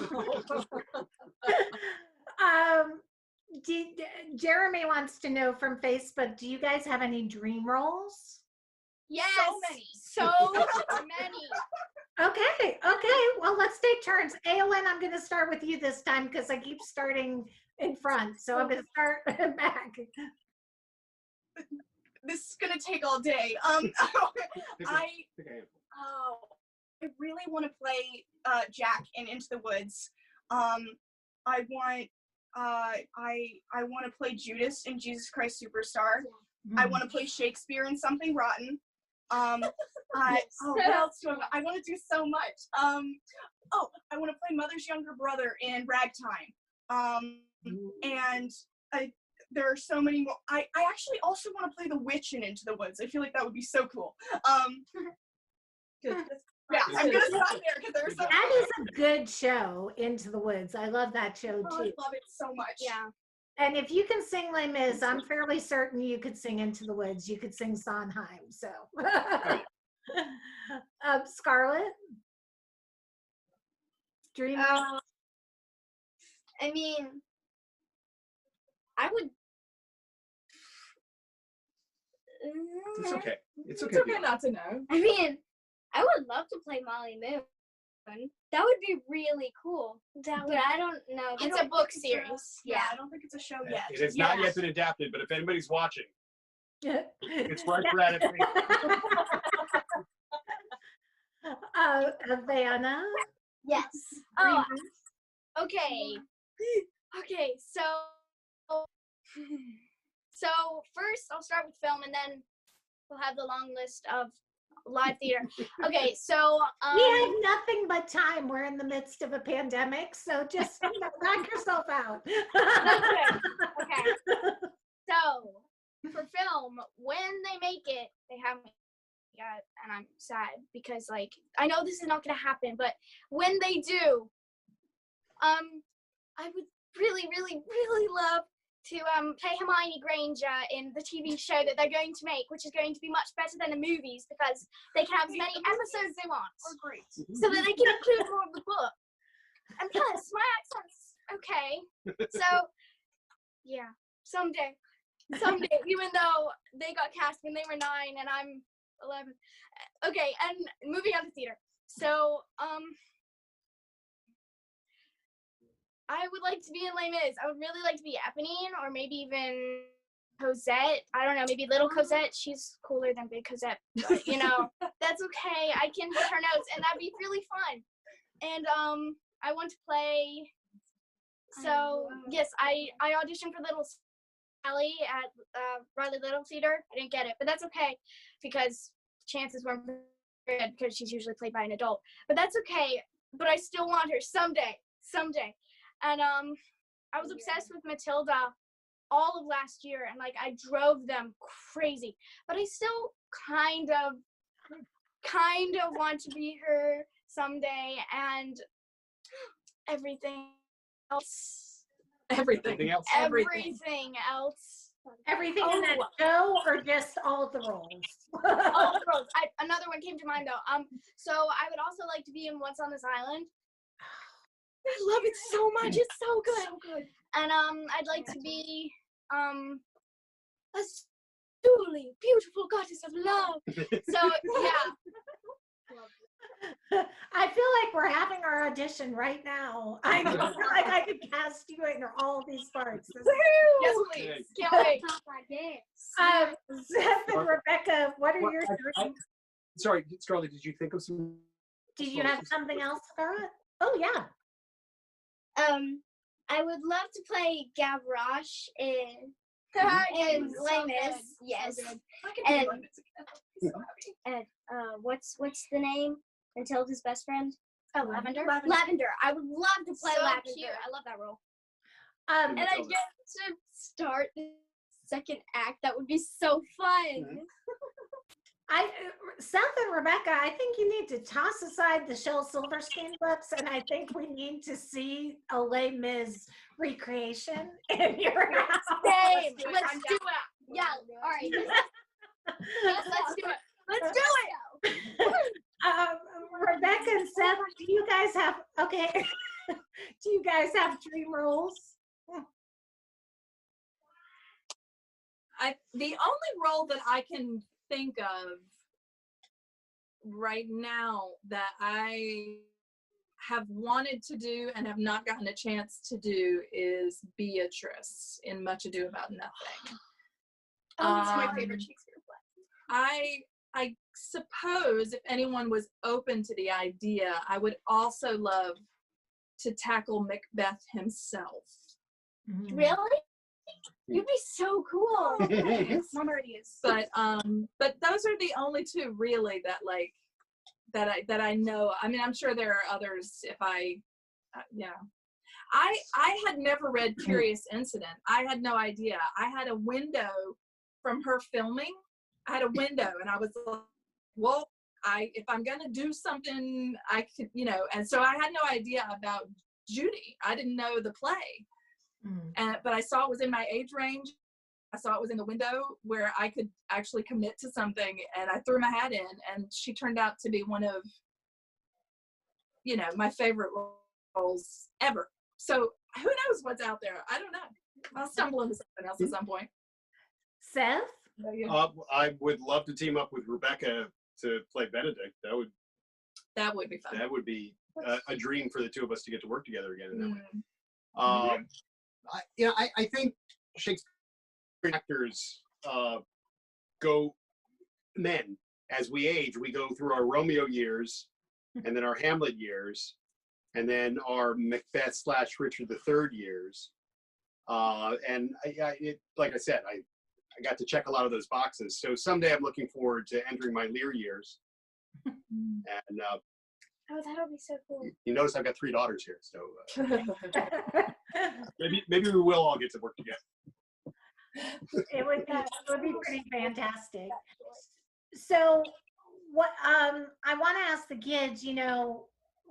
Jeremy wants to know from Facebook, do you guys have any dream roles? Yes, many. so many. Okay. Well, let's take turns. Aowen, I'm going to start with you this time because I keep starting in front. So I'm going to start back. This is gonna take all day. I really want to play Jack in Into the Woods. I want to play Judas in Jesus Christ Superstar. I want to play Shakespeare in Something Rotten. What else do I want to do so much? I want to play Mother's younger brother in Ragtime. And there are so many more. I actually also want to play the witch in Into the Woods. I feel like that would be so cool. Yeah, I'm gonna stop there because there's so That is a good show, Into the Woods. I love that show I too. love it so much. Yeah. And if you can sing Les Mis, I'm fairly certain you could sing Into the Woods. You could sing Sondheim. So, Scarlett, dream. I mean, I would. It's okay. It's It's okay. okay not to know. I mean, I would love to play Molly Moon. That would be really cool. But I don't know. It's a book series. Yeah, I don't think it's a show yet. It has not yet been adapted, but if anybody's watching, it's It's right for adaptation. Vanna. Yes. Oh, okay. Okay, so first I'll start with film and then we'll have the long list of live theater. Okay, so We have nothing but time. We're in the midst of a pandemic, so just knock yourself out. okay. So for film, when they make it, they haven't yet, and I'm sad because like I know this is not gonna happen, but when they do, I would really, really, really love to play Hermione Granger in the TV show that they're going to make, which is going to be much better than the movies because they can have as many episodes they want, Or great. so that they can include more of the book. And plus, my accent's okay. So, yeah, someday, even though they got cast when they were 9 and I'm 11. Okay, and moving on to theater. So, I would like to be in Les Mis. I would really like to be Eponine or maybe even Cosette. I don't know, maybe little Cosette. She's cooler than big Cosette. But, you know, that's okay. I can hit her notes and that'd be really fun. And I want to play. So, yes, I auditioned for Little Sally at Riley Little Theater. I didn't get it, but that's okay because chances weren't very good because she's usually played by an adult. But that's okay. But I still want her someday. And I was obsessed with Matilda all of last year, and like I drove them crazy. But I still kind of want to be her someday, and everything else. Everything. else? Everything else. Everything in that show, or just all of the roles? All the roles. Another one came to mind though. So I would also like to be in Once on This Island. I love it so much. It's so good. So good. And I'd like to be a truly beautiful goddess of love. So yeah. I feel like we're having our audition right now. I feel like I could cast you in all of these parts. Yes, please. Can't wait. Seth and Rebecca, what are your dreams? Sorry, Scarlett, did you think of some? Did you have something else, Scarlett? Oh yeah. I would love to play Gavroche in And Les so Mis. good, Yes. so good. I could do And- Les Mis again. I'd be so happy. And what's the name? Matilda's best friend? Oh, Lavender. Lavender. I would love to play So Lavender. cute. I love that role. Um, And I get to start the second act. That would be so fun. Seth and Rebecca, I think you need to toss aside the Shel Silverstein books, and I think we need to see a Les Mis recreation in your house. Same. do it. Let's I'm do down. it. Yeah. All right. Yes, let's do it. Let's do it. Rebecca and Seth, do you guys have okay? Do you guys have dream roles? The only role that I can think of right now that I have wanted to do and have not gotten a chance to do is Beatrice in Much Ado About Nothing. Oh, it's my favorite Shakespeare play. I suppose if anyone was open to the idea, I would also love to tackle Macbeth himself. Really? You'd be so cool. Mom already is. But those are the only two really that I know. I mean, I'm sure there are others if I I had never read Curious Incident. I had no idea. I had a window from her filming. I had a window and I was like, well, if I'm gonna do something, I could, and so I had no idea about Judy. I didn't know the play. But I saw it was in my age range. I saw it was in the window where I could actually commit to something, and I threw my hat in, and she turned out to be one of, my favorite roles ever. So who knows what's out there? I don't know. I'll stumble into something else at some point. Seth? I would love to team up with Rebecca to play Benedict. That would be fun. That would be a dream for the two of us to get to work together again in that way. I think Shakespeare actors men, as we age, we go through our Romeo years and then our Hamlet years and then our Macbeth / Richard III years. And like I said, I got to check a lot of those boxes. So someday I'm looking forward to entering my Lear years. And Oh, that'll be so cool. you notice I've got 3 daughters here, so maybe we will all get to work together. It would be pretty fantastic. So what I want to ask the kids,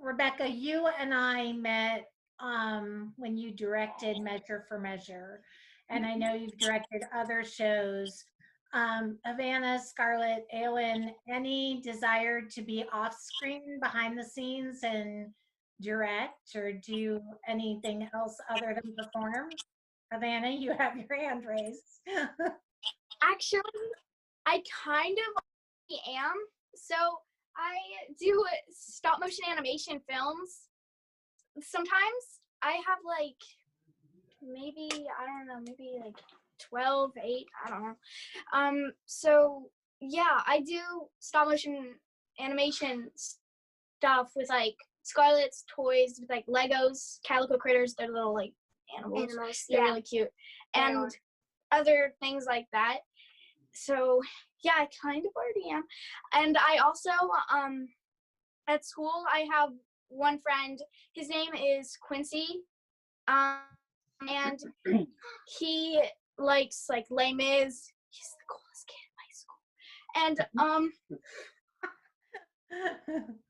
Rebecca, you and I met when you directed Measure for Measure, and I know you've directed other shows. Havana, Scarlett, Aylin, any desire to be off screen behind the scenes and direct or do anything else other than perform? Havana, you have your hand raised. Actually, I kind of already am. So I do stop motion animation films. Sometimes I have maybe 12, 8, I don't know. So yeah, I do stop motion animation stuff with Scarlett's toys with Legos, Calico Critters. They're little animals. They're really cute. And other things like that. So yeah, I kind of already am. And I also at school I have one friend. His name is Quincy. And he likes Les Mis. He's the coolest kid in my school.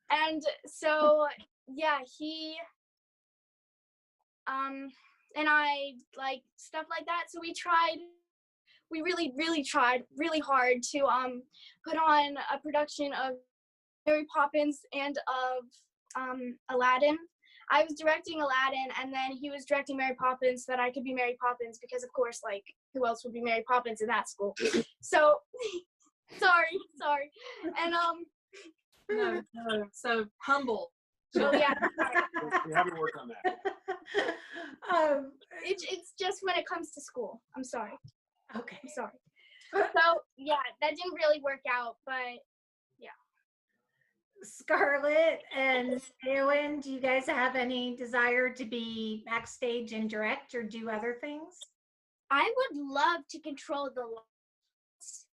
And so yeah, he and I like stuff like that. So we really tried really hard to put on a production of Mary Poppins and of Aladdin. I was directing Aladdin, and then he was directing Mary Poppins so that I could be Mary Poppins because, of course, who else would be Mary Poppins in that school? So, sorry. And, No, so humble. so yeah, We haven't worked on that. it's just when it comes to school. I'm sorry. Okay. I'm sorry. So, yeah, that didn't really work out, but, yeah. Scarlett and Eowyn, do you guys have any desire to be backstage and direct or do other things? I would love to control the lights.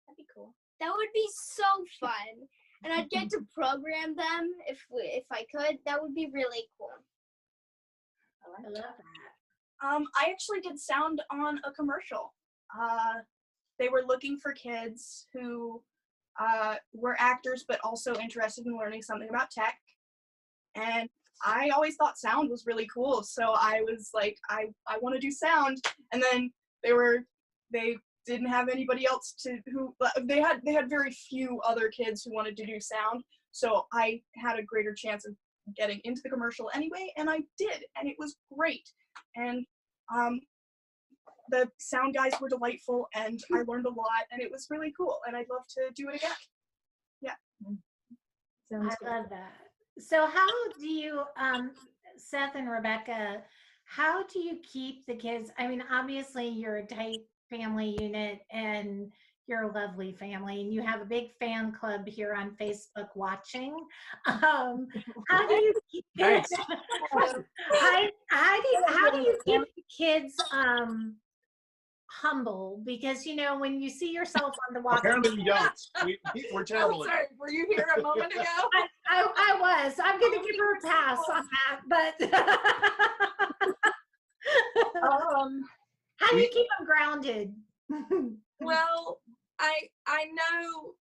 That'd be cool. That would be so fun, and I'd get to program them if I could. That would be really cool. I love that. I actually did sound on a commercial. They were looking for kids who were actors but also interested in learning something about tech. And I always thought sound was really cool, so I was like, I want to do sound. And then they didn't have anybody else they had very few other kids who wanted to do sound, so I had a greater chance of getting into the commercial anyway, and I did, and it was great. And the sound guys were delightful, and I learned a lot, and it was really cool, and I'd love to do it again. Yeah. I love that. So how do you, Seth and Rebecca, how do you keep the kids? I mean, obviously you're a tight family unit and you're a lovely family and you have a big fan club here on Facebook watching. How do you keep Thanks. how do you keep the kids humble? Because you know when you see yourself on the walk. Apparently we don't. We're Oh, terrible. sorry, were you here a moment ago? I was. I'm going to give her a pass on that, but how do you keep them grounded? Well, I know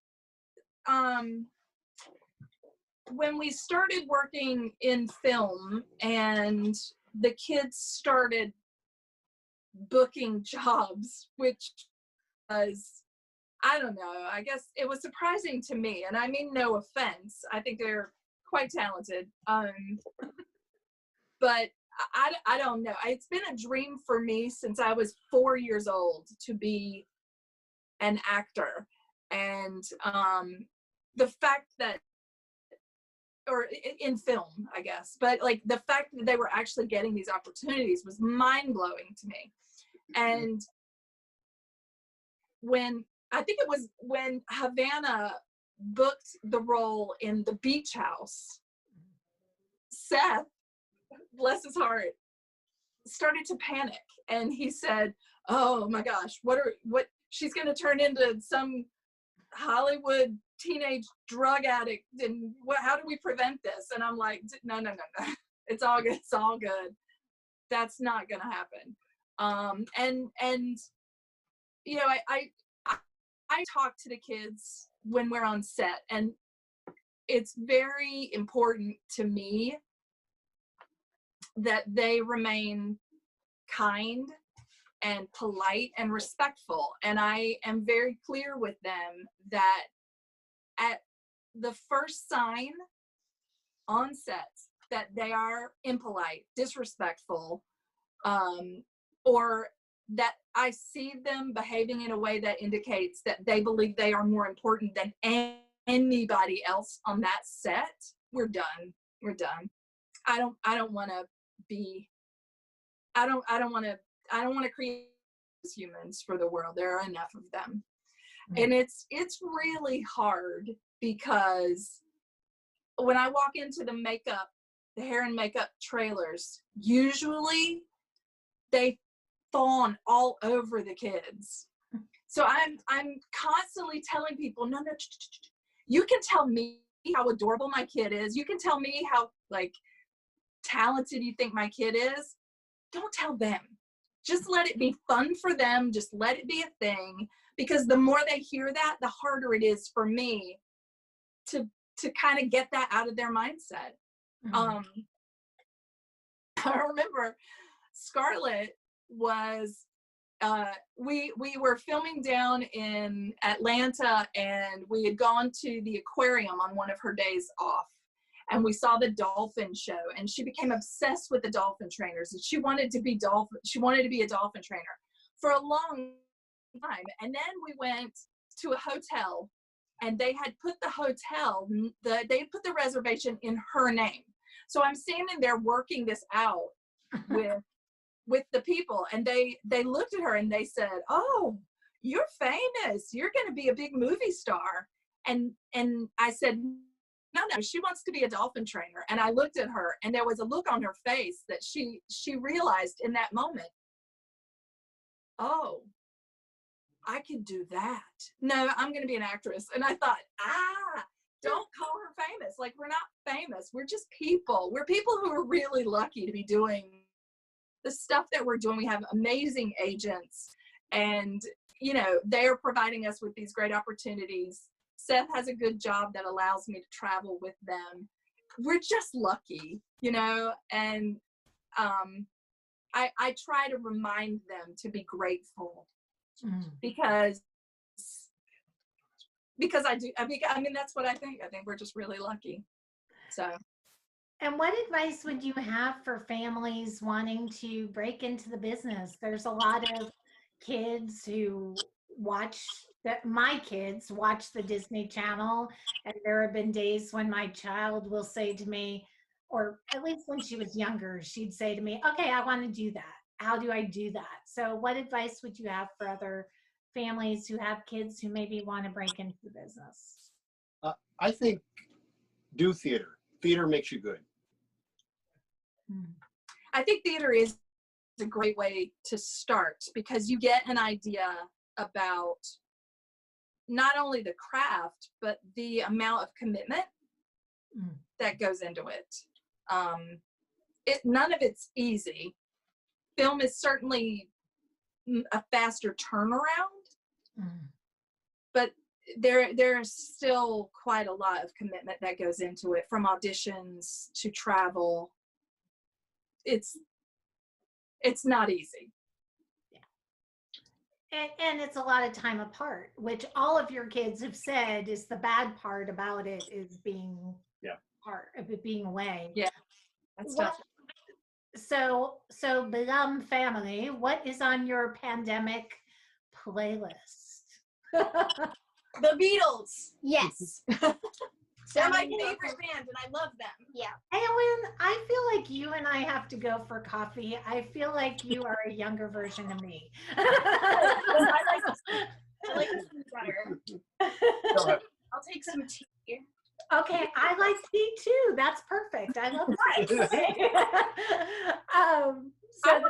when we started working in film and the kids started booking jobs, which was, I don't know, I guess it was surprising to me, and I mean no offense. I think they're quite talented. But I don't know. It's been a dream for me since I was 4 years old to be an actor. And the fact that, or in film, I guess, but like the fact that they were actually getting these opportunities was mind-blowing to me. And I think it was when Havana booked the role in The Beach House, Seth, bless his heart, started to panic, and he said, "Oh my gosh, what she's going to turn into some Hollywood teenage drug addict, and how do we prevent this?" And I'm like, no, it's all good, that's not going to happen. And you know, I talk to the kids when we're on set, and it's very important to me that they remain kind and polite and respectful. And I am very clear with them that at the first sign on set that they are impolite, disrespectful, or that I see them behaving in a way that indicates that they believe they are more important than anybody else on that set, we're done. I don't want to be, I don't want to create humans for the world. There are enough of them. And it's really hard, because when I walk into the hair and makeup trailers, usually they fawn all over the kids. So I'm constantly telling people, no, you can tell me how adorable my kid is. You can tell me how like talented you think my kid is. Don't tell them. Just let it be fun for them. Just let it be a thing, because the more they hear that, the harder it is for me to kind of get that out of their mindset. I remember Scarlett was we were filming down in Atlanta, and we had gone to the aquarium on one of her days off, and we saw the dolphin show, and she became obsessed with the dolphin trainers, and she wanted to be a dolphin trainer for a long time. And then we went to a hotel, and they had put the reservation in her name. So I'm standing there working this out with the people, and they looked at her and they said, "Oh, you're famous. You're going to be a big movie star." And I said, no, she wants to be a dolphin trainer. And I looked at her, and there was a look on her face that she realized in that moment, oh, I could do that. No, I'm going to be an actress. And I thought, don't call her famous. Like, we're not famous. We're just people. We're people who are really lucky to be doing the stuff that we're doing. We have amazing agents, and, you know, they're providing us with these great opportunities. Seth has a good job that allows me to travel with them. We're just lucky, you know, and I try to remind them to be grateful because I do. I mean, that's what I think. I think we're just really lucky. So. And what advice would you have for families wanting to break into the business? There's a lot of kids who my kids watch the Disney Channel, and there have been days when my child will say to me, or at least when she was younger, she'd say to me, okay, I want to do that. How do I do that? So what advice would you have for other families who have kids who maybe want to break into the business? I think do theater. Theater makes you good. I think theater is a great way to start because you get an idea about not only the craft, but the amount of commitment that goes into it. None of it's easy. Film is certainly a faster turnaround, but there's still quite a lot of commitment that goes into it, from auditions to travel. It's not easy. And it's a lot of time apart, which all of your kids have said is the bad part about it, is being part of it, being away. Yeah, that's tough. So Blum family, what is on your pandemic playlist? The Beatles. Yes. They're my favorite band, and I love them. Yeah. Aylin, I feel like you and I have to go for coffee. I feel like you are a younger version of me. I like tea better. I'll take some tea. Okay, I like tea too. That's perfect. I love tea. I want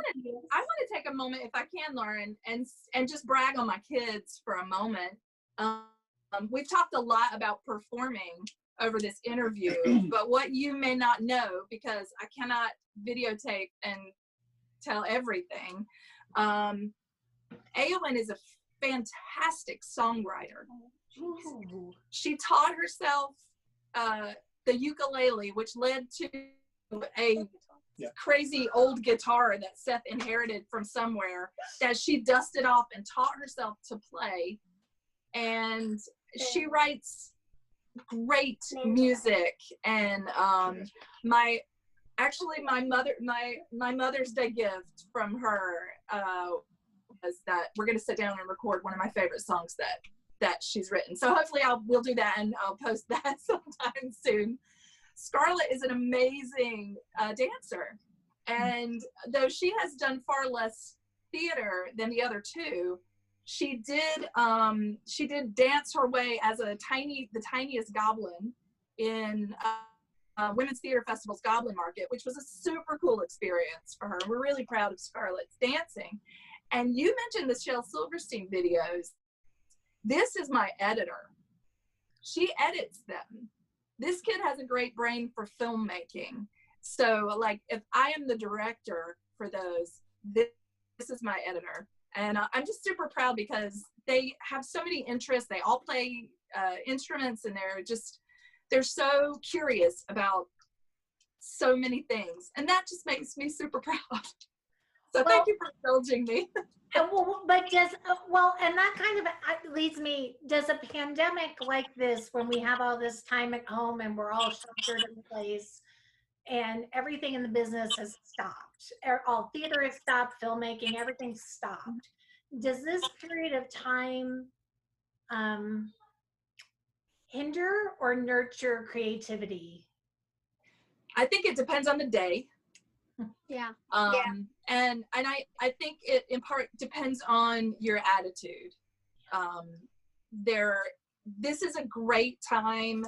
to take a moment, if I can, Lauren, and just brag on my kids for a moment. We've talked a lot about performing over this interview, but what you may not know, because I cannot videotape and tell everything, Aylin is a fantastic songwriter. She taught herself the ukulele, which led to a crazy old guitar that Seth inherited from somewhere that she dusted off and taught herself to play. And she writes great music. And my Mother's Day gift from her was that we're going to sit down and record one of my favorite songs that she's written. So hopefully we'll do that, and I'll post that sometime soon. Scarlett is an amazing dancer, and though she has done far less theater than the other two, she did dance her way as the tiniest goblin in Women's Theater Festival's Goblin Market, which was a super cool experience for her. We're really proud of Scarlett's dancing. And you mentioned the Shel Silverstein videos. This is my editor. She edits them. This kid has a great brain for filmmaking. So, like, if I am the director for those, this is my editor. And I'm just super proud because they have so many interests. They all play instruments, and they're so curious about so many things. And that just makes me super proud. So thank you for indulging me. And that kind of leads me, does a pandemic like this, when we have all this time at home and we're all sheltered in place and everything in the business has stopped, all theater has stopped, filmmaking, everything's stopped, does this period of time hinder or nurture creativity? I think it depends on the day. Yeah. And I think it in part depends on your attitude. This is a great time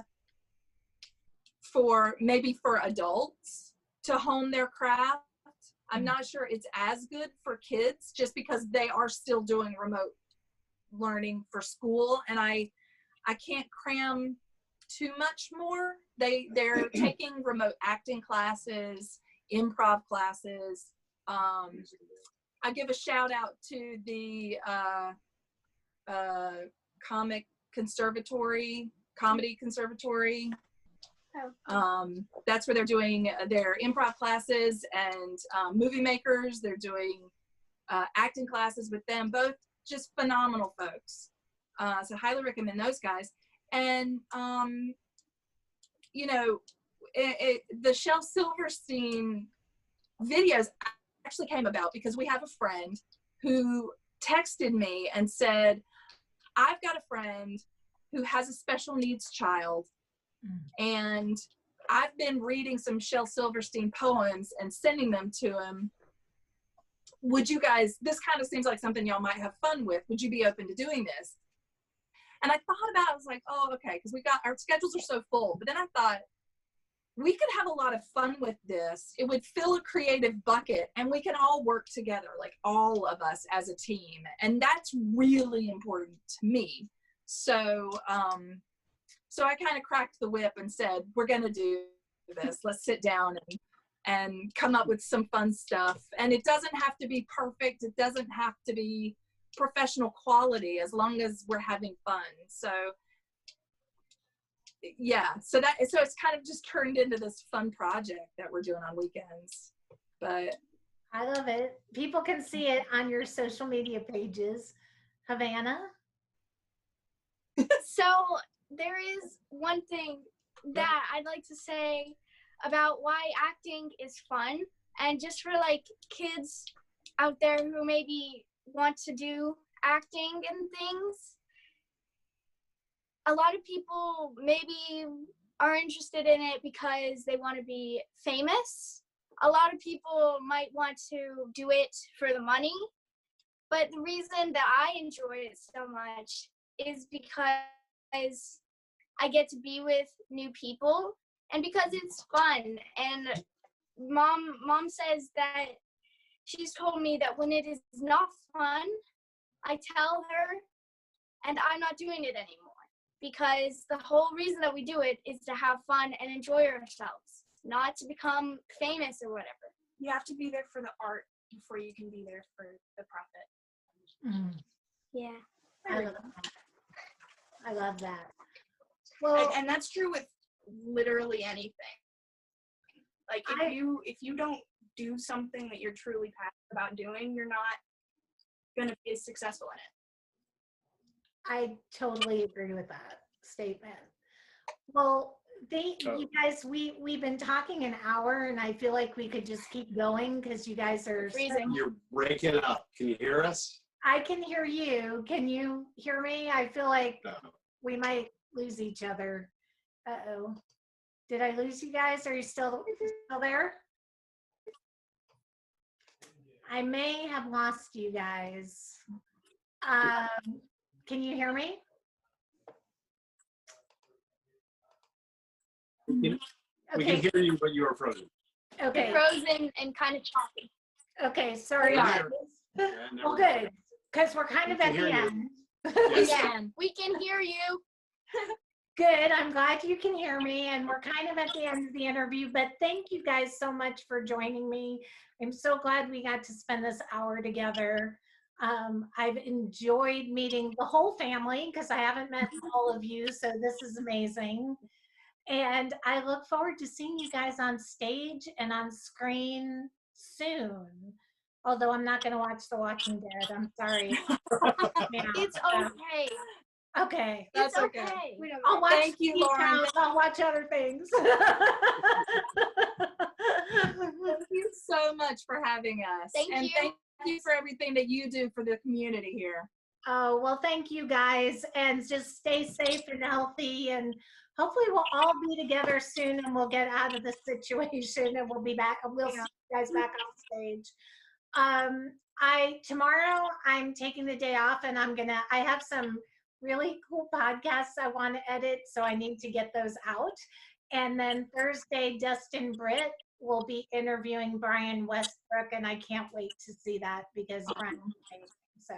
for maybe for adults to hone their craft. I'm not sure it's as good for kids just because they are still doing remote learning for school, and I can't cram too much more. They're taking remote acting classes, improv classes. I give a shout out to the comedy conservatory. That's where they're doing their improv classes and movie makers. They're doing acting classes with them, both just phenomenal folks. So highly recommend those guys. And you know, the Shel Silverstein videos actually came about because we have a friend who texted me and said, I've got a friend who has a special needs child, and I've been reading some Shel Silverstein poems and sending them to him. Would you guys, this kind of seems like something y'all might have fun with. Would you be open to doing this? And I thought about it, I was like, oh, okay, because our schedules are so full. But then I thought, we could have a lot of fun with this. It would fill a creative bucket, and we can all work together, like all of us as a team. And that's really important to me. So, so I kind of cracked the whip and said, we're going to do this. Let's sit down and come up with some fun stuff. And it doesn't have to be perfect. It doesn't have to be professional quality, as long as we're having fun. So yeah, so it's kind of just turned into this fun project that we're doing on weekends. But I love it. People can see it on your social media pages. Havana? So there is one thing that I'd like to say about why acting is fun, and just for like kids out there who maybe want to do acting and things. A lot of people maybe are interested in it because they want to be famous. A lot of people might want to do it for the money. But the reason that I enjoy it so much is because I get to be with new people, and because it's fun. And mom says that she's told me that when it is not fun, I tell her, and I'm not doing it anymore. Because the whole reason that we do it is to have fun and enjoy ourselves, not to become famous or whatever. You have to be there for the art before you can be there for the profit. Yeah. I love that. Well, And that's true with literally anything. Like if you don't do something that you're truly passionate about doing, you're not gonna be as successful in it. I totally agree with that statement. Well, you guys, we've been talking an hour, and I feel like we could just keep going because you guys are freezing. You're breaking up. Can you hear us? I can hear you. Can you hear me? I feel like we might lose each other. Uh-oh. Did I lose you guys? Are you still there? I may have lost you guys. Can you hear me? We can hear you, but you are frozen. Okay. Frozen and kind of choppy. Okay, sorry. Yeah. Well, good, because we're kind of at the end. Yes. We can hear you. Good. I'm glad you can hear me, and we're kind of at the end of the interview, but thank you guys so much for joining me. I'm so glad we got to spend this hour together. I've enjoyed meeting the whole family because I haven't met all of you, so this is amazing. And I look forward to seeing you guys on stage and on screen soon. Although I'm not going to watch The Walking Dead. I'm sorry. Yeah. It's okay. Okay. That's It's okay. I'll watch Thank you, Lauren. I'll watch other things. Thank you so much for having us. Thank you. Thank you for everything that you do for the community here. Oh, well, thank you guys. And just stay safe and healthy. And hopefully we'll all be together soon, and we'll get out of this situation, and we'll be back. We'll see you guys back on stage. Tomorrow I'm taking the day off, and I have some really cool podcasts I want to edit, so I need to get those out. And then Thursday, Dustin Britt will be interviewing Brian Westbrook, and I can't wait to see that because Brian's amazing. So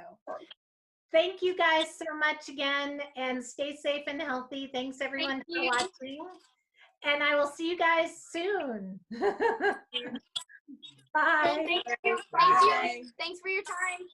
thank you guys so much again, and stay safe and healthy. Thanks everyone for you. watching. And I will see you guys soon. Bye. Thank you. Bye. Thanks for your time.